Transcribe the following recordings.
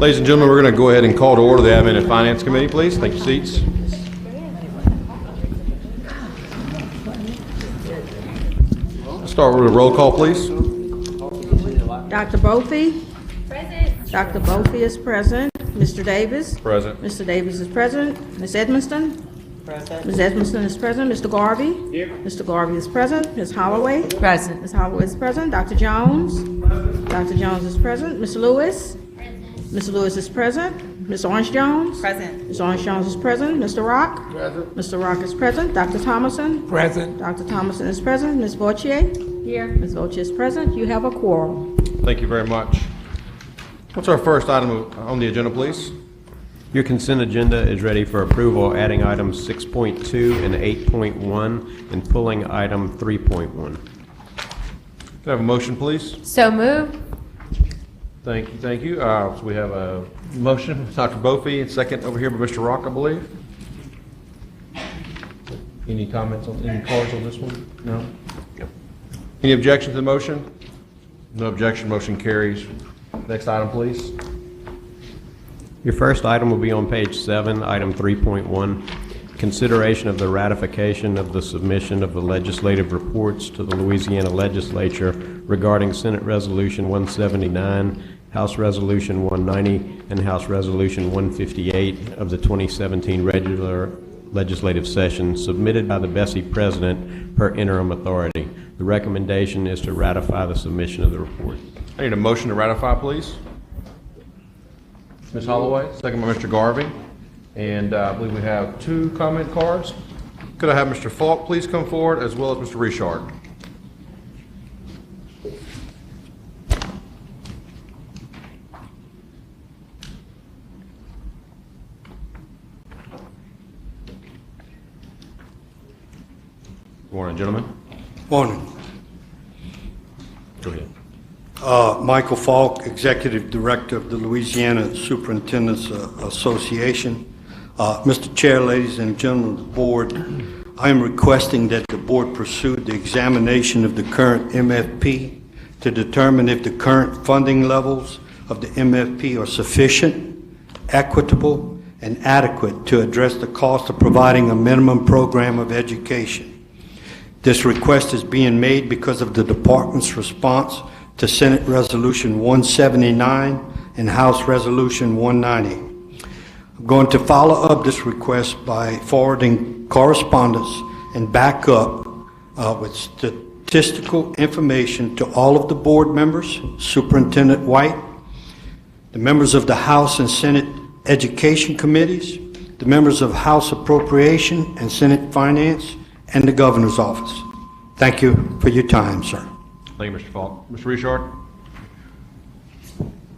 Ladies and gentlemen, we're going to go ahead and call to order the Admin and Finance Committee, please. Take your seats. Start with a roll call, please. Dr. Bophy? Present. Dr. Bophy is present. Mr. Davis? Present. Mr. Davis is present. Ms. Edmiston? Present. Ms. Edmiston is present. Mr. Garvey? Here. Mr. Garvey is present. Ms. Holloway? Present. Ms. Holloway is present. Dr. Jones? Dr. Jones is present. Ms. Lewis? Mr. Lewis is present. Ms. Orange Jones? Present. Ms. Orange Jones is present. Mr. Rock? Present. Mr. Rock is present. Dr. Thomason? Present. Dr. Thomason is present. Ms. Vautier? Here. Ms. Vautier is present. You have a quorum. Thank you very much. What's our first item on the agenda, please? Your consent agenda is ready for approval, adding items 6.2 and 8.1 and pulling item 3.1. Can I have a motion, please? So moved. Thank you, thank you. So we have a motion from Dr. Bophy and second over here by Mr. Rock, I believe. Any comments on, any cards on this one? No? Any objection to the motion? No objection, motion carries. Next item, please. Your first item will be on page 7, item 3.1, consideration of the ratification of the submission of the legislative reports to the Louisiana Legislature regarding Senate Resolution 179, House Resolution 190, and House Resolution 158 of the 2017 regular legislative session submitted by the BESE President per interim authority. The recommendation is to ratify the submission of the report. I need a motion to ratify, please. Ms. Holloway, second by Mr. Garvey. And I believe we have 2 comment cards. Could I have Mr. Falk please come forward, as well as Mr. Richard? Good morning, gentlemen. Morning. Go ahead. Michael Falk, Executive Director of the Louisiana Superintendents Association. Mr. Chair, ladies and gentlemen of the board, I am requesting that the board pursue the examination of the current MFP to determine if the current funding levels of the MFP are sufficient, equitable, and adequate to address the cost of providing a minimum program of education. This request is being made because of the department's response to Senate Resolution 179 and House Resolution 190. I'm going to follow up this request by forwarding correspondence and backup with statistical information to all of the board members, Superintendent White, the members of the House and Senate Education Committees, the members of House Appropriation and Senate Finance, and the Governor's Office. Thank you for your time, sir. Thank you, Mr. Falk. Mr. Richard?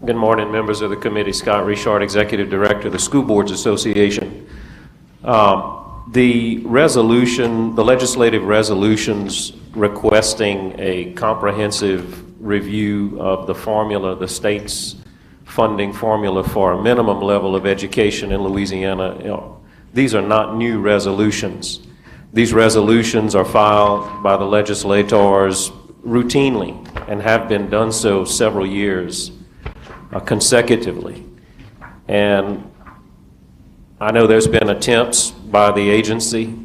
Good morning, members of the committee. Scott Richard, Executive Director of the School Boards Association. The legislative resolutions requesting a comprehensive review of the formula, the state's funding formula for a minimum level of education in Louisiana, these are not new resolutions. These resolutions are filed by the legislators routinely and have been done so several years consecutively. And I know there's been attempts by the agency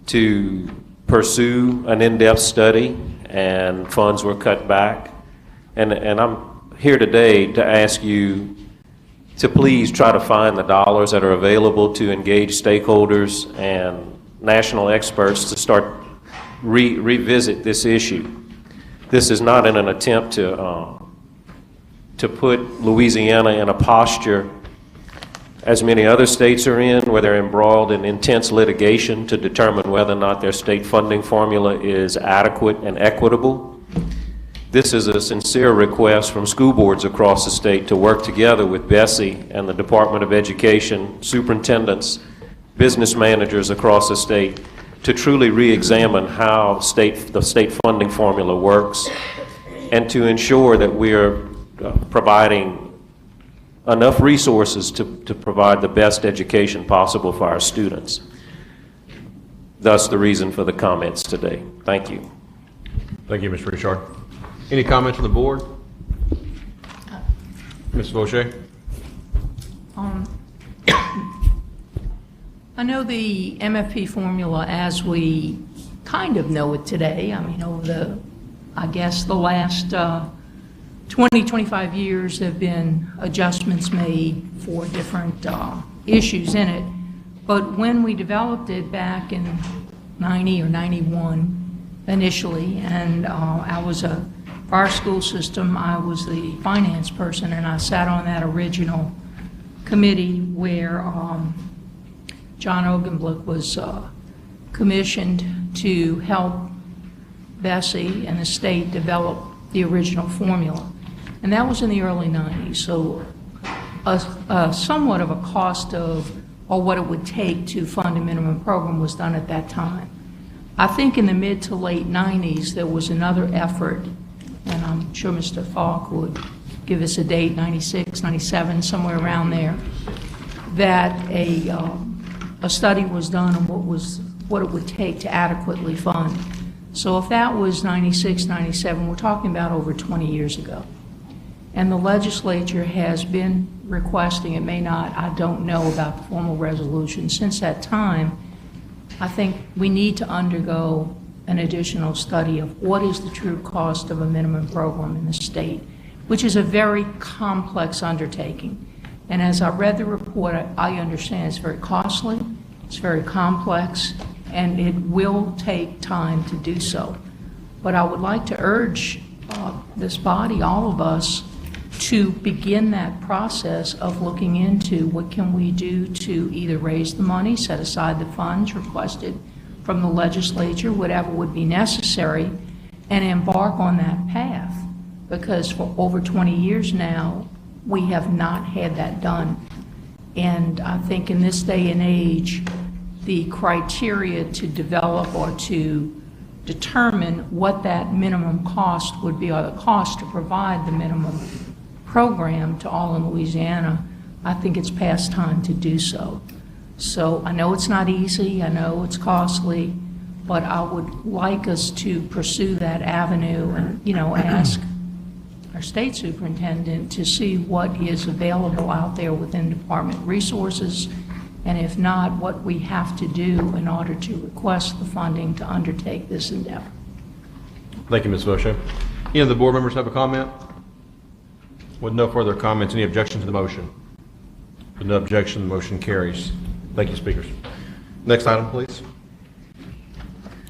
to pursue an in-depth study, and funds were cut back. And I'm here today to ask you to please try to find the dollars that are available to engage stakeholders and national experts to start revisit this issue. This is not in an attempt to put Louisiana in a posture, as many other states are in, where they're embroiled in intense litigation to determine whether or not their state funding formula is adequate and equitable. This is a sincere request from school boards across the state to work together with BESE and the Department of Education, superintendents, business managers across the state to truly re-examine how the state funding formula works, and to ensure that we are providing enough resources to provide the best education possible for our students. Thus the reason for the comments today. Thank you. Thank you, Mr. Richard. Any comments from the board? Ms. Vautier? I know the MFP formula as we kind of know it today. I mean, over the, I guess, the last 20, 25 years, there have been adjustments made for different issues in it. But when we developed it back in 90 or 91 initially, and I was for our school system, I was the finance person, and I sat on that original committee where John Ogenblick was commissioned to help BESE and the state develop the original formula. And that was in the early 90s, so somewhat of a cost of, or what it would take to fund a minimum program was done at that time. I think in the mid to late 90s, there was another effort, and I'm sure Mr. Falk would give us a date, 96, 97, somewhere around there, that a study was done on what it would take to adequately fund. So if that was 96, 97, we're talking about over 20 years ago. And the legislature has been requesting, it may not, I don't know about the formal resolution. Since that time, I think we need to undergo an additional study of what is the true cost of a minimum program in the state, which is a very complex undertaking. And as I read the report, I understand it's very costly, it's very complex, and it will take time to do so. But I would like to urge this body, all of us, to begin that process of looking into what can we do to either raise the money, set aside the funds requested from the legislature, whatever would be necessary, and embark on that path. Because for over 20 years now, we have not had that done. And I think in this day and age, the criteria to develop or to determine what that minimum cost would be, or the cost to provide the minimum program to all in Louisiana, I think it's past time to do so. So I know it's not easy, I know it's costly, but I would like us to pursue that avenue and, ask our state superintendent to see what is available out there within department resources, and if not, what we have to do in order to request the funding to undertake this endeavor. Thank you, Ms. Boscia. Any of the board members have a comment? With no further comments, any objection to the motion? With no objection, the motion carries. Thank you, speakers. Next item, please.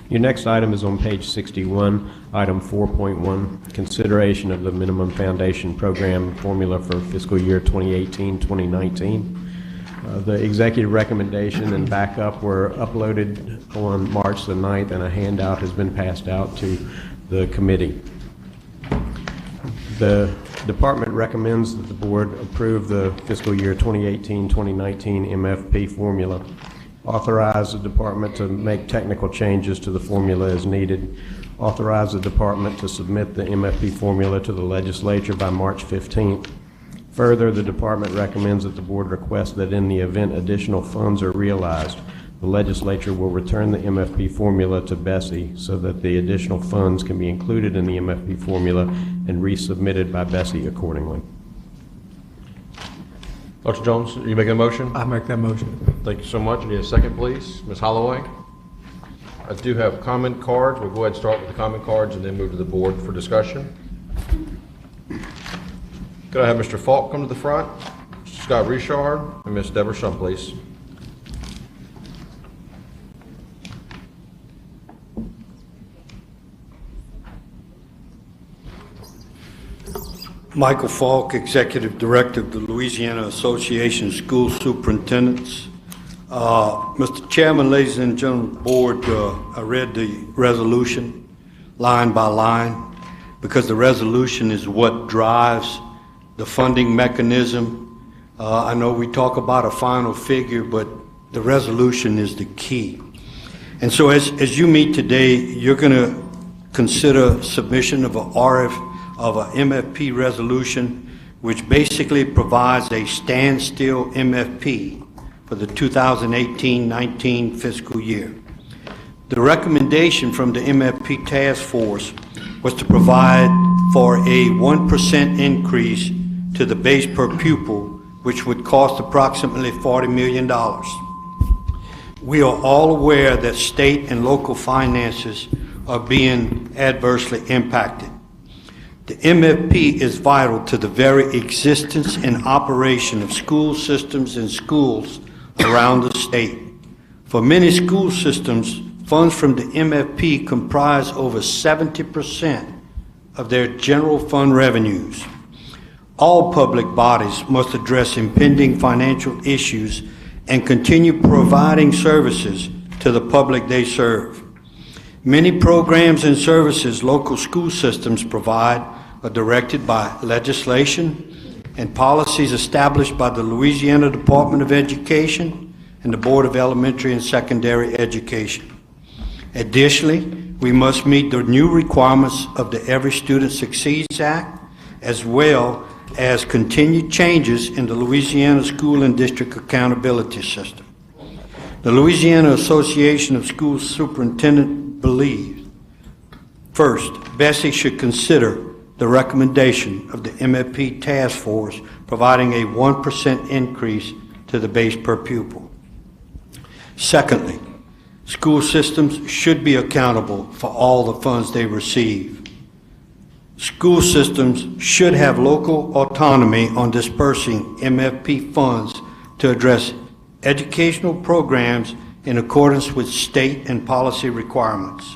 Your next item is on page 61, item 4.1, consideration of the minimum foundation program formula for fiscal year 2018-2019. The executive recommendation and backup were uploaded on March the 9th, and a handout has been passed out to the committee. The department recommends that the board approve the fiscal year 2018-2019 MFP formula, authorize the department to make technical changes to the formula as needed, authorize the department to submit the MFP formula to the legislature by March 15th. Further, the department recommends that the board request that in the event additional funds are realized, the legislature will return the MFP formula to BESE so that the additional funds can be included in the MFP formula and resubmitted by BESE accordingly. Dr. Jones, are you making a motion? I make that motion. Thank you so much. I need a second, please. Ms. Holloway? I do have comment cards. We'll go ahead and start with the comment cards and then move to the board for discussion. Could I have Mr. Falk come to the front, Scott Richard, and Ms. Deborah Shump, please? Michael Falk, Executive Director of the Louisiana Association of School Superintendents. Mr. Chairman, ladies and gentlemen of the board, I read the resolution line by line because the resolution is what drives the funding mechanism. I know we talk about a final figure, but the resolution is the key. And so as you meet today, you're going to consider submission of an MFP resolution, which basically provides a standstill MFP for the 2018-19 fiscal year. The recommendation from the MFP task force was to provide for a 1% increase to the base per pupil, which would cost approximately $40 million. We are all aware that state and local finances are being adversely impacted. The MFP is vital to the very existence and operation of school systems and schools around the state. For many school systems, funds from the MFP comprise over 70% of their general fund revenues. All public bodies must address impending financial issues and continue providing services to the public they serve. Many programs and services local school systems provide are directed by legislation and policies established by the Louisiana Department of Education and the Board of Elementary and Secondary Education. Additionally, we must meet the new requirements of the Every Student Succeeds Act, as well as continued changes in the Louisiana School and District Accountability System. The Louisiana Association of School Superintendents believes, first, BESE should consider the recommendation of the MFP Task Force providing a 1% increase to the base per pupil. Secondly, school systems should be accountable for all the funds they receive. School systems should have local autonomy on dispersing MFP funds to address educational programs in accordance with state and policy requirements.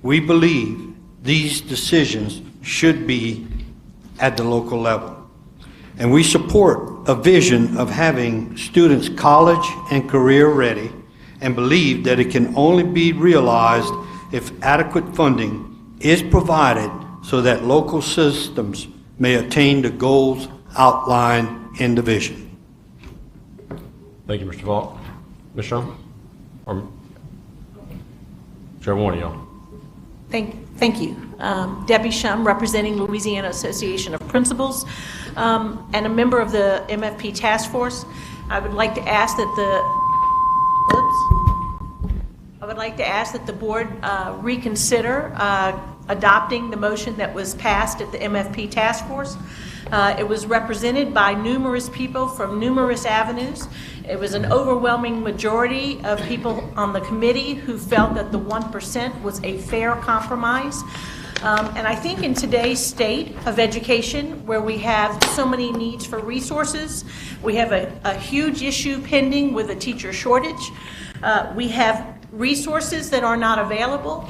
We believe these decisions should be at the local level, and we support a vision of having students college and career ready, and believe that it can only be realized if adequate funding is provided so that local systems may attain the goals outlined in the vision. Thank you, Mr. Falk. Ms. Shum? Or whichever one of y'all. Thank you. Debbie Shum, representing Louisiana Association of Principals, and a member of the MFP Task Force. I would like to ask that the board reconsider adopting the motion that was passed at the MFP Task Force. It was represented by numerous people from numerous avenues. It was an overwhelming majority of people on the committee who felt that the 1% was a fair compromise. And I think in today's state of education, where we have so many needs for resources, we have a huge issue pending with a teacher shortage. We have resources that are not available,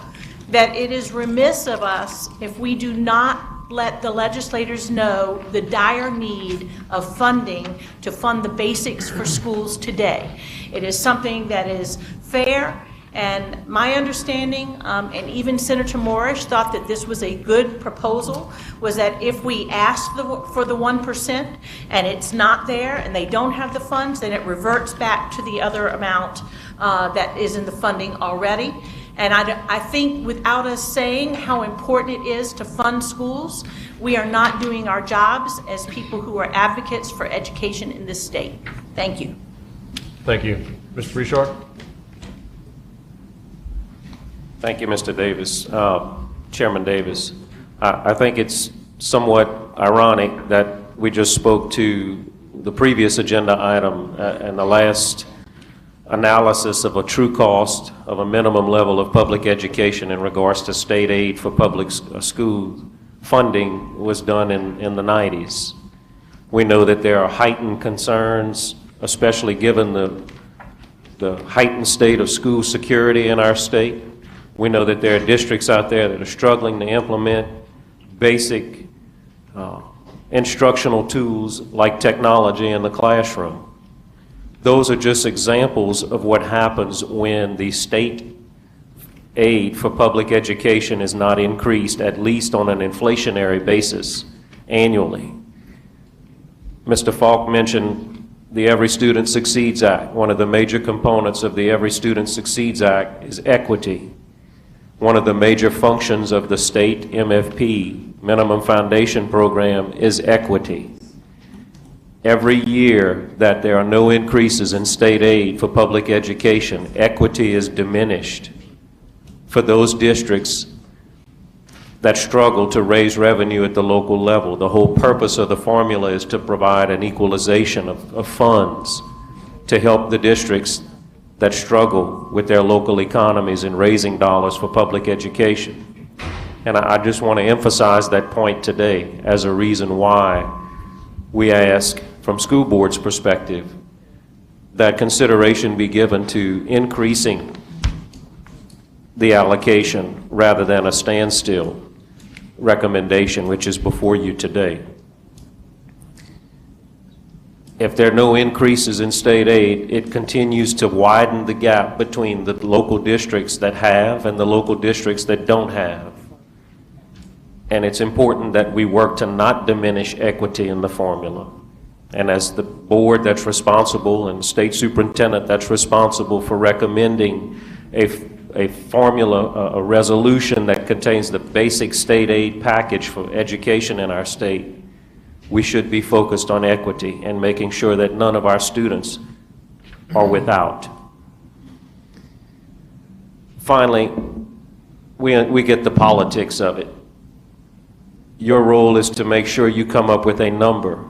that it is remiss of us if we do not let the legislators know the dire need of funding to fund the basics for schools today. It is something that is fair, and my understanding, and even Senator Morrish thought that this was a good proposal, was that if we ask for the 1% and it's not there and they don't have the funds, then it reverts back to the other amount that is in the funding already. And I think without us saying how important it is to fund schools, we are not doing our jobs as people who are advocates for education in this state. Thank you. Thank you. Mr. Richard? Thank you, Mr. Davis. Chairman Davis, I think it's somewhat ironic that we just spoke to the previous agenda item and the last analysis of a true cost of a minimum level of public education in regards to state aid for public school funding was done in the 90s. We know that there are heightened concerns, especially given the heightened state of school security in our state. We know that there are districts out there that are struggling to implement basic instructional tools like technology in the classroom. Those are just examples of what happens when the state aid for public education is not increased, at least on an inflationary basis, annually. Mr. Falk mentioned the Every Student Succeeds Act. One of the major components of the Every Student Succeeds Act is equity. One of the major functions of the state MFP, Minimum Foundation Program, is equity. Every year that there are no increases in state aid for public education, equity is diminished for those districts that struggle to raise revenue at the local level. The whole purpose of the formula is to provide an equalization of funds to help the districts that struggle with their local economies in raising dollars for public education. And I just want to emphasize that point today as a reason why we ask, from school board's perspective, that consideration be given to increasing the allocation rather than a standstill recommendation, which is before you today. If there are no increases in state aid, it continues to widen the gap between the local districts that have and the local districts that don't have. And it's important that we work to not diminish equity in the formula. And as the board that's responsible and state superintendent that's responsible for recommending a formula, a resolution that contains the basic state aid package for education in our state, we should be focused on equity and making sure that none of our students are without. Finally, we get the politics of it. Your role is to make sure you come up with a number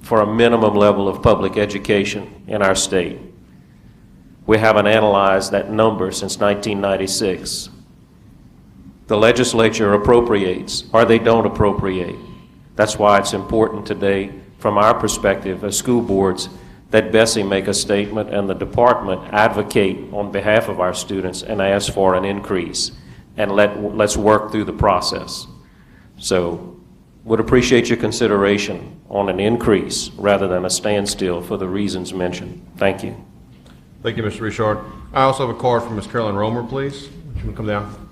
for a minimum level of public education in our state. We haven't analyzed that number since 1996. The legislature appropriates, or they don't appropriate. That's why it's important today, from our perspective as school boards, that BESE make a statement and the department advocate on behalf of our students and ask for an increase. And let's work through the process. So, would appreciate your consideration on an increase rather than a standstill for the reasons mentioned. Thank you. Thank you, Mr. Richard. I also have a card from Ms. Carolyn Romer, please. Would you come down?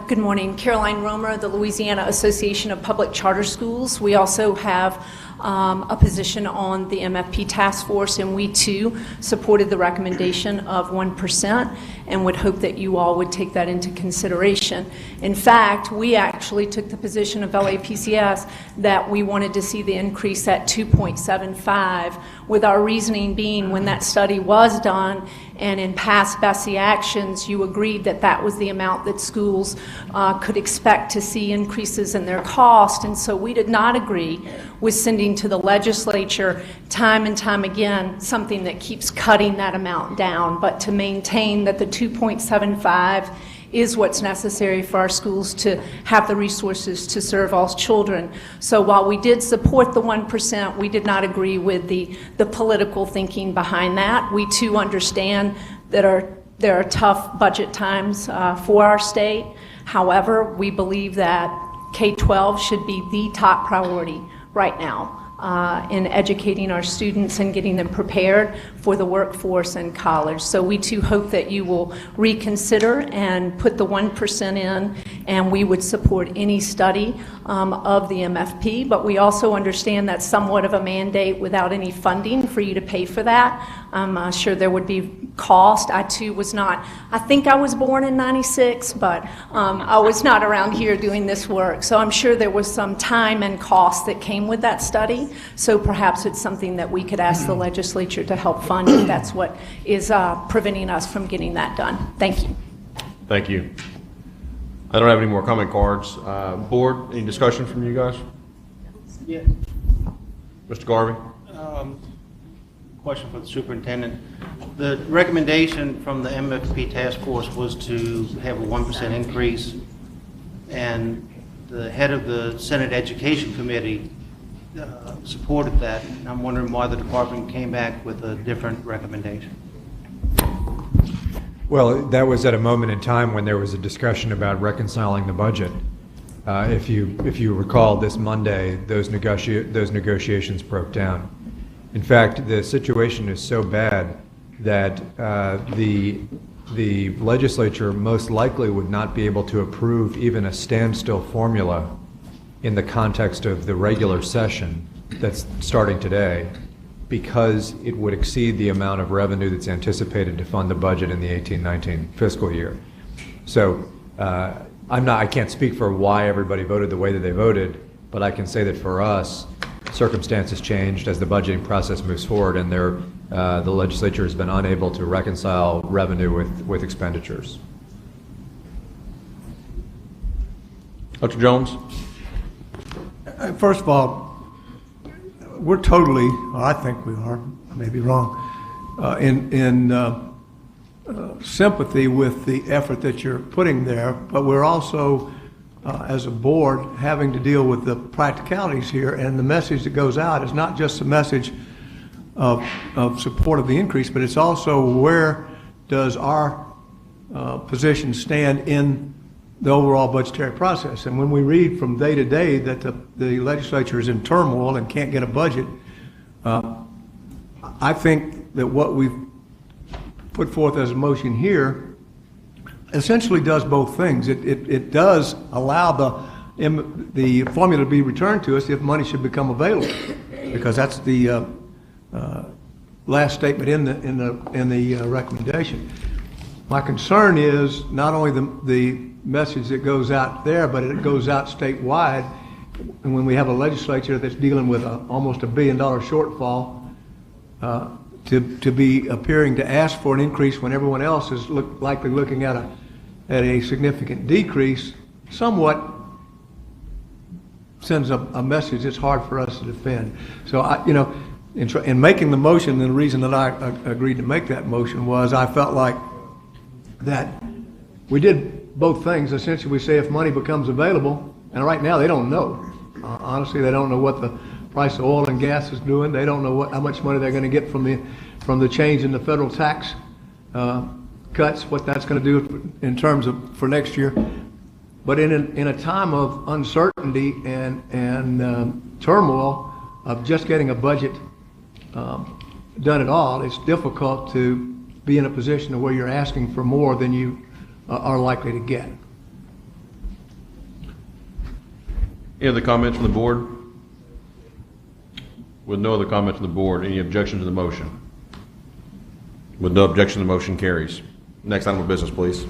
Good morning. Caroline Romer, the Louisiana Association of Public Charter Schools. We also have a position on the MFP task force, and we too supported the recommendation of 1% and would hope that you all would take that into consideration. In fact, we actually took the position of LAPCS that we wanted to see the increase at 2.75, with our reasoning being when that study was done and in past BESE actions, you agreed that that was the amount that schools could expect to see increases in their cost. And so we did not agree with sending to the legislature time and time again something that keeps cutting that amount down, but to maintain that the 2.75 is what's necessary for our schools to have the resources to serve all children. So while we did support the 1%, we did not agree with the political thinking behind that. We too understand that there are tough budget times for our state. However, we believe that K-12 should be the top priority right now in educating our students and getting them prepared for the workforce and college. So we too hope that you will reconsider and put the 1% in, and we would support any study of the MFP, but we also understand that's somewhat of a mandate without any funding for you to pay for that. I'm sure there would be cost. I too was not, I think I was born in '96, but I was not around here doing this work. So I'm sure there was some time and cost that came with that study. So perhaps it's something that we could ask the legislature to help fund if that's what is preventing us from getting that done. Thank you. Thank you. I don't have any more comment cards. Board, any discussion from you guys? Yeah. Mr. Garvey? Question for the superintendent. The recommendation from the MFP task force was to have a 1% increase, and the head of the Senate Education Committee supported that. And I'm wondering why the department came back with a different recommendation. Well, that was at a moment in time when there was a discussion about reconciling the budget. If you recall, this Monday, those negotiations broke down. In fact, the situation is so bad that the legislature most likely would not be able to approve even a standstill formula in the context of the regular session that's starting today, because it would exceed the amount of revenue that's anticipated to fund the budget in the 18-19 fiscal year. So I can't speak for why everybody voted the way that they voted, but I can say that for us, circumstances changed as the budgeting process moves forward, and the legislature has been unable to reconcile revenue with expenditures. Dr. Jones? First of all, we're totally, or I think we are, I may be wrong, in sympathy with the effort that you're putting there, but we're also, as a board, having to deal with the practicalities here, and the message that goes out is not just a message of support of the increase, but it's also where does our position stand in the overall budgetary process. And when we read from day to day that the legislature is in turmoil and can't get a budget, I think that what we've put forth as a motion here essentially does both things. It does allow the formula to be returned to us if money should become available, because that's the last statement in the recommendation. My concern is not only the message that goes out there, but it goes out statewide. And when we have a legislature that's dealing with almost $1 billion shortfall, to be appearing to ask for an increase when everyone else is likely looking at a significant decrease, somewhat sends a message that's hard for us to defend. So in making the motion, the reason that I agreed to make that motion was I felt like that we did both things. Essentially, we say if money becomes available, and right now they don't know. Honestly, they don't know what the price of oil and gas is doing. They don't know how much money they're going to get from the change in the federal tax cuts, what that's going to do in terms of for next year. But in a time of uncertainty and turmoil of just getting a budget done at all, it's difficult to be in a position where you're asking for more than you are likely to get. Any other comments from the board? With no other comments from the board, any objection to the motion? With no objection, the motion carries. Next item of business, please.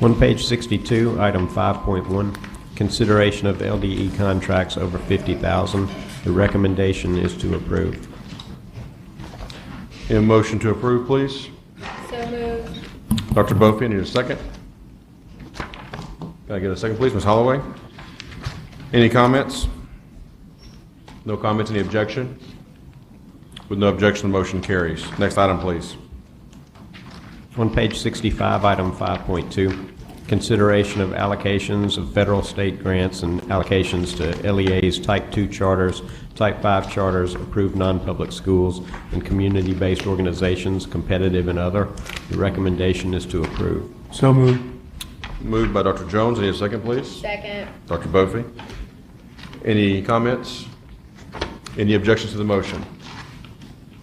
On page 62, item 5.1, consideration of LDE contracts over $50,000. The recommendation is to approve. A motion to approve, please. So moved. Dr. Bofi, need a second? Can I get a second, please? Ms. Holloway? Any comments? No comments, any objection? With no objection, the motion carries. Next item, please. On page 65, item 5.2, consideration of allocations of federal, state grants and allocations to LEAs, Type 2 charters, Type 5 charters, approved non-public schools, and community-based organizations, competitive and other. The recommendation is to approve. So moved. Moved by Dr. Jones. Any a second, please? Second. Dr. Bofi? Any comments? Any objections to the motion?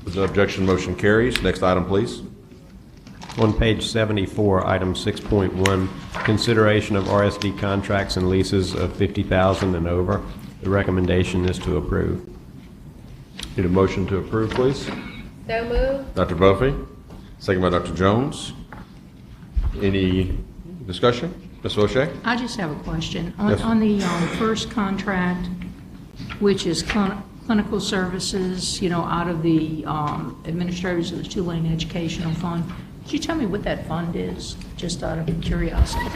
With no objection, motion carries. Next item, please. On page 74, item 6.1, consideration of RSD contracts and leases of $50,000 and over. The recommendation is to approve. Need a motion to approve, please? So moved. Dr. Bofi? Second by Dr. Jones. Any discussion? Ms. O'Shea? I just have a question. Yes. On the first contract, which is clinical services, out of the administrators of the Tulane Educational Fund, could you tell me what that fund is, just out of curiosity?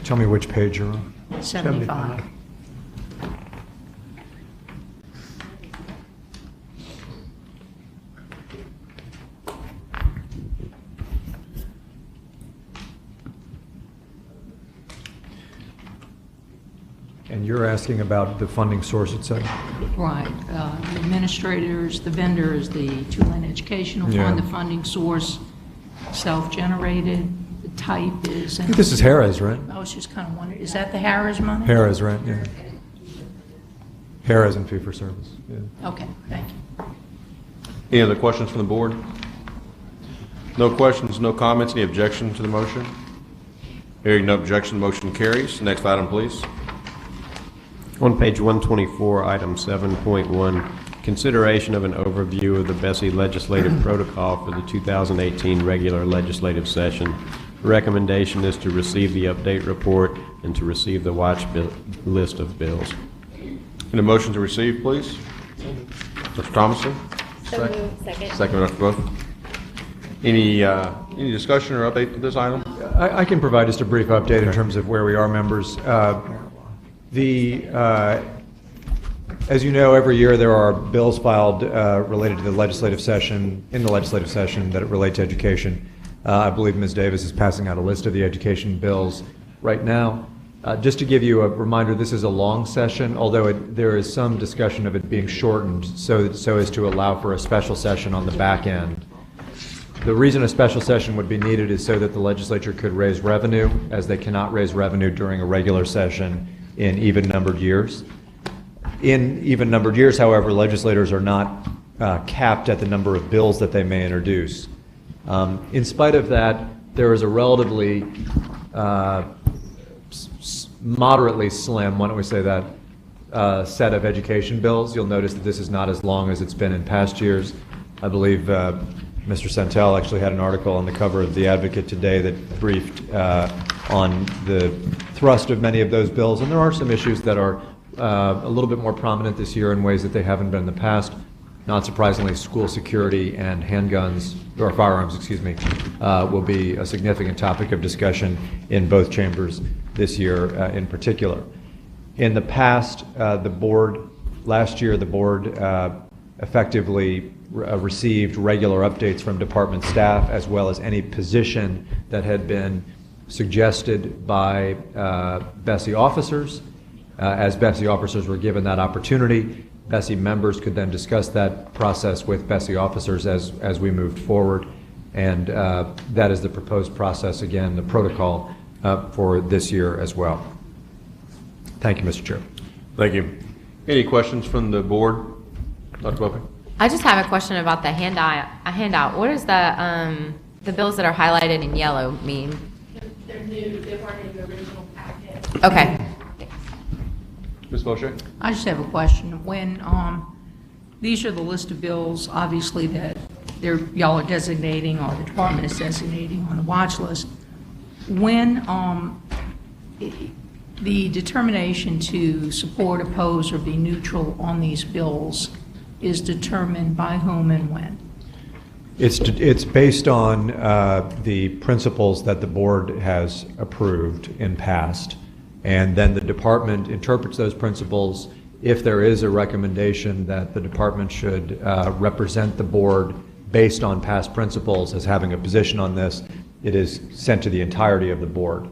Tell me which page you're on. 75. And you're asking about the funding source itself? Right. The administrators, the vendors, the Tulane Educational Yeah. Fund, the funding source, self-generated, the type is... I think this is Harrah's, right? I was just kind of wondering, is that the Harris money? Harrah's, right, yeah. Harrah's and fee-for-service, yeah. Okay, thank you. Any other questions from the board? No questions, no comments, any objection to the motion? Hearing no objection, motion carries. Next item, please. On page 124, item 7.1, consideration of an overview of the BESE legislative protocol for the 2018 regular legislative session. The recommendation is to receive the update report and to receive the watch list of bills. Need a motion to receive, please? Mr. Thomason? So moved. Second. Second, Mr. Booth. Any discussion or update to this item? I can provide just a brief update in terms of where we are, members. As you know, every year there are bills filed related to the legislative session, that relate to education. I believe Ms. Davis is passing out a list of the education bills right now. Just to give you a reminder, this is a long session, although there is some discussion of it being shortened so as to allow for a special session on the back end. The reason a special session would be needed is so that the legislature could raise revenue, as they cannot raise revenue during a regular session in even-numbered years. In even-numbered years, however, legislators are not capped at the number of bills that they may introduce. In spite of that, there is a relatively moderately slim, why don't we say that, set of education bills. You'll notice that this is not as long as it's been in past years. I believe Mr. Santel actually had an article on the cover of The Advocate today that briefed on the thrust of many of those bills, and there are some issues that are a little bit more prominent this year in ways that they haven't been in the past. Not surprisingly, school security and handguns, or firearms, excuse me, will be a significant topic of discussion in both chambers this year in particular. In the past, last year, the board effectively received regular updates from department staff, as well as any position that had been suggested by BESE officers. As BESE officers were given that opportunity, BESE members could then discuss that process with BESE officers as we moved forward. And that is the proposed process, again, the protocol for this year as well. Thank you, Mr. Chair. Thank you. Any questions from the board? Dr. Bopey? I just have a question about the handout. What does the bills that are highlighted in yellow mean? They're new. They weren't in the original packet. Okay. Ms. Boucher? I just have a question. When these are the list of bills, obviously, that y'all are designating, or the department is designating on the watch list, when the determination to support, oppose, or be neutral on these bills is determined by whom and when? It's based on the principles that the board has approved in past, and then the department interprets those principles. If there is a recommendation that the department should represent the board based on past principles as having a position on this, it is sent to the entirety of the board.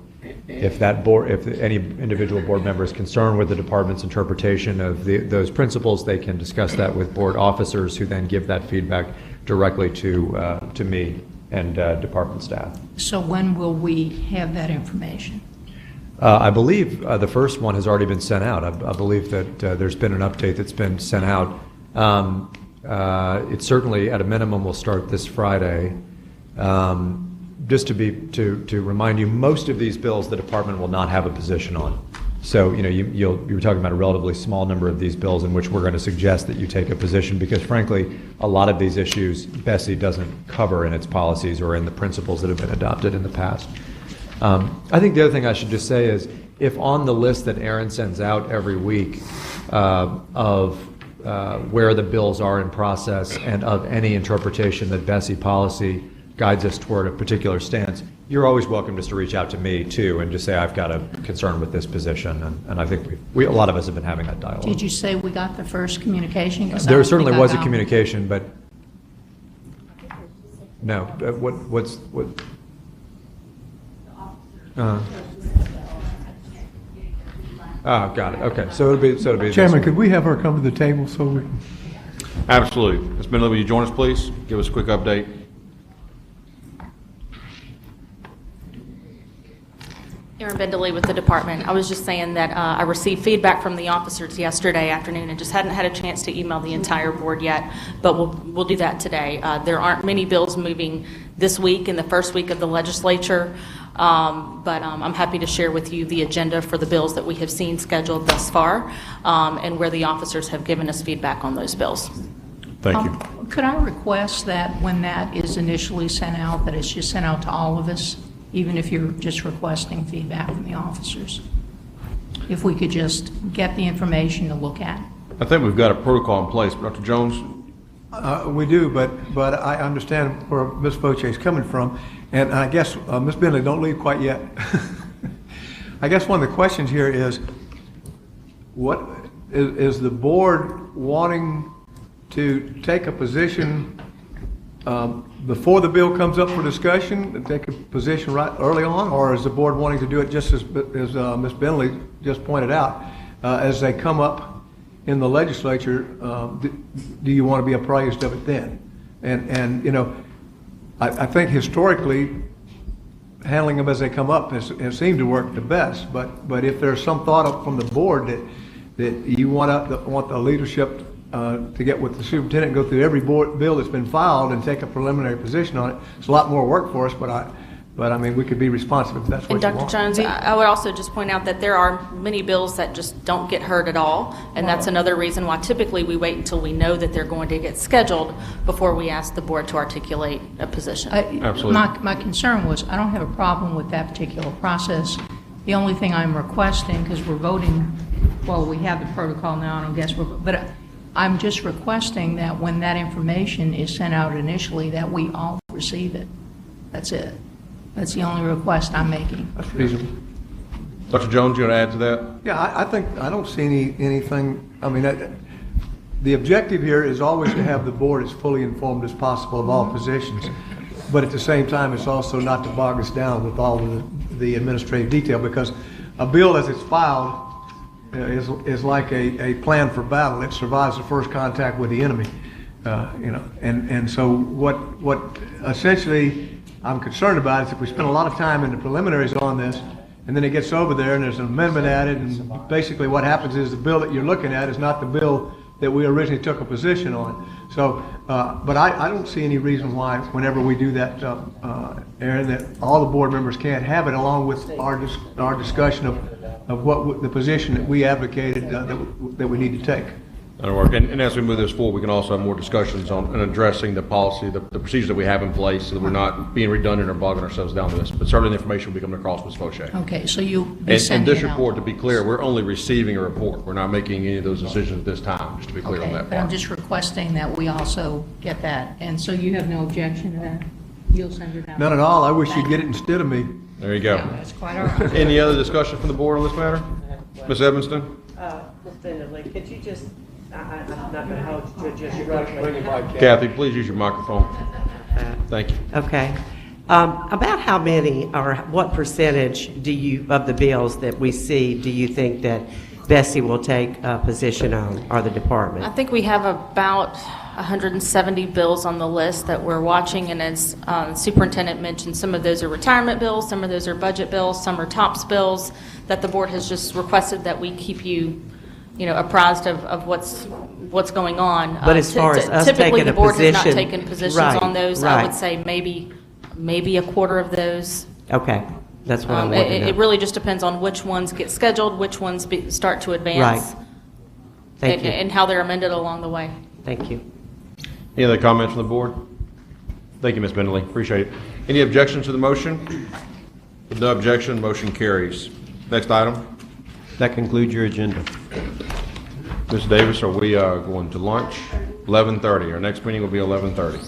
If any individual board member is concerned with the department's interpretation of those principles, they can discuss that with board officers, who then give that feedback directly to me and department staff. So when will we have that information? I believe the first one has already been sent out. I believe that there's been an update that's been sent out. It certainly, at a minimum, will start this Friday. Just to remind you, most of these bills the department will not have a position on. So you're talking about a relatively small number of these bills in which we're going to suggest that you take a position, because frankly, a lot of these issues BESE doesn't cover in its policies or in the principles that have been adopted in the past. I think the other thing I should just say is, if on the list that Aaron sends out every week of where the bills are in process and of any interpretation that BESE policy guides us toward a particular stance, you're always welcome just to reach out to me too and just say, I've got a concern with this position. And I think a lot of us have been having that dialogue. Did you say we got the first communication? There certainly was a communication, but no. Got it. Okay, so it'll be. Chairman, could we have her come to the table so we can? Absolutely. Ms. Bentley, will you join us, please? Give us a quick update. Erin Bendeley with the department. I was just saying that I received feedback from the officers yesterday afternoon and just hadn't had a chance to email the entire board yet, but we'll do that today. There aren't many bills moving this week in the first week of the legislature, but I'm happy to share with you the agenda for the bills that we have seen scheduled thus far, and where the officers have given us feedback on those bills. Thank you. Could I request that when that is initially sent out, that it's just sent out to all of us, even if you're just requesting feedback from the officers? if we could just get the information to look at. I think we've got a protocol in place. Dr. Jones? We do, but I understand where Ms. Foche is coming from, and I guess, Ms. Bentley, don't leave quite yet. I guess one of the questions here is, what is the board wanting to take a position before the bill comes up for discussion, and take a position right early on, or is the board wanting to do it just as Ms. Bentley just pointed out, as they come up in the legislature? Do you want to be appraised of it then? And you know, I think historically, handling them as they come up has seemed to work the best. But if there's some thought up from the board that you want the leadership to get with the superintendent, go through every bill that's been filed and take a preliminary position on it, it's a lot more work for us. But I mean, we could be responsive if that's what And you Dr. want. Jones, I would also just point out that there are many bills that just don't get heard at all, and that's another reason why typically we wait until we know that they're going to get scheduled before we ask the board to articulate a position. Absolutely. My concern was, I don't have a problem with that particular process. The only thing I'm requesting, because we're voting, well, we have the protocol now, and I guess but I'm just requesting that when that information is sent out initially, that we all receive it. That's it. That's the only request I'm making. That's reasonable. Dr. Jones, you want to add to that? Yeah, I think, I don't see anything, I mean, the objective here is always to have the board as fully informed as possible of all positions, but at the same time, it's also not to bog us down with all of the administrative detail, because a bill as it's filed is like a plan for battle. It survives the first contact with the enemy, you know, and so what essentially I'm concerned about is if we spend a lot of time in the preliminaries on this, and then it gets over there and there's an amendment added, and basically what happens is the bill that you're looking at is not the bill that we originally took a position on. So, but I don't see any reason why, whenever we do that, Aaron, that all the board members can't have it, along with our discussion of what the position that we advocated that we need to take. That'll work. And as we move this forward, we can also have more discussions on addressing the policy, the procedures that we have in place, so that we're not being redundant or bogging ourselves down to this. But certainly the information will be coming across Ms. Foche. Okay, so you'll be And sending this it out. report, to be clear, we're only receiving a report. We're not making any of those decisions at this time, just to be clear on Okay, that but I'm part. just requesting that we also get that. And so you have no objection to that? You'll send it out? None at all. I wish you'd get it instead of me. There you go. That's quite all right. Any other discussion from the board on this matter? Ms. Evanston? Ms. Bentley, could you just, I'm not going to hold you to just your Kathy, please use your microphone. Thank you. Okay. About how many or what percentage of the bills that we see do you think that BESE will take a position on, or the department? I think we have about 170 bills on the list that we're watching, and as superintendent mentioned, some of those are retirement bills, some of those are budget bills, some are TOPS bills that the board has just requested that we keep you apprised of what's going on. But as far as us typically taking the a board has not position- taken positions Right, on those. I would right. say maybe a quarter of those. Okay, that's what I wanted to know. It really just depends on which ones get scheduled, which ones start to advance. Right. Thank you. And how they're amended along the way. Thank you. Any other comments from the board? Thank you, Ms. Bentley. Appreciate it. Any objections to the motion? With no objection, motion carries. Next item. That concludes your agenda. Ms. Davis, are we going to lunch? 11:30. Our next meeting will be 11:30.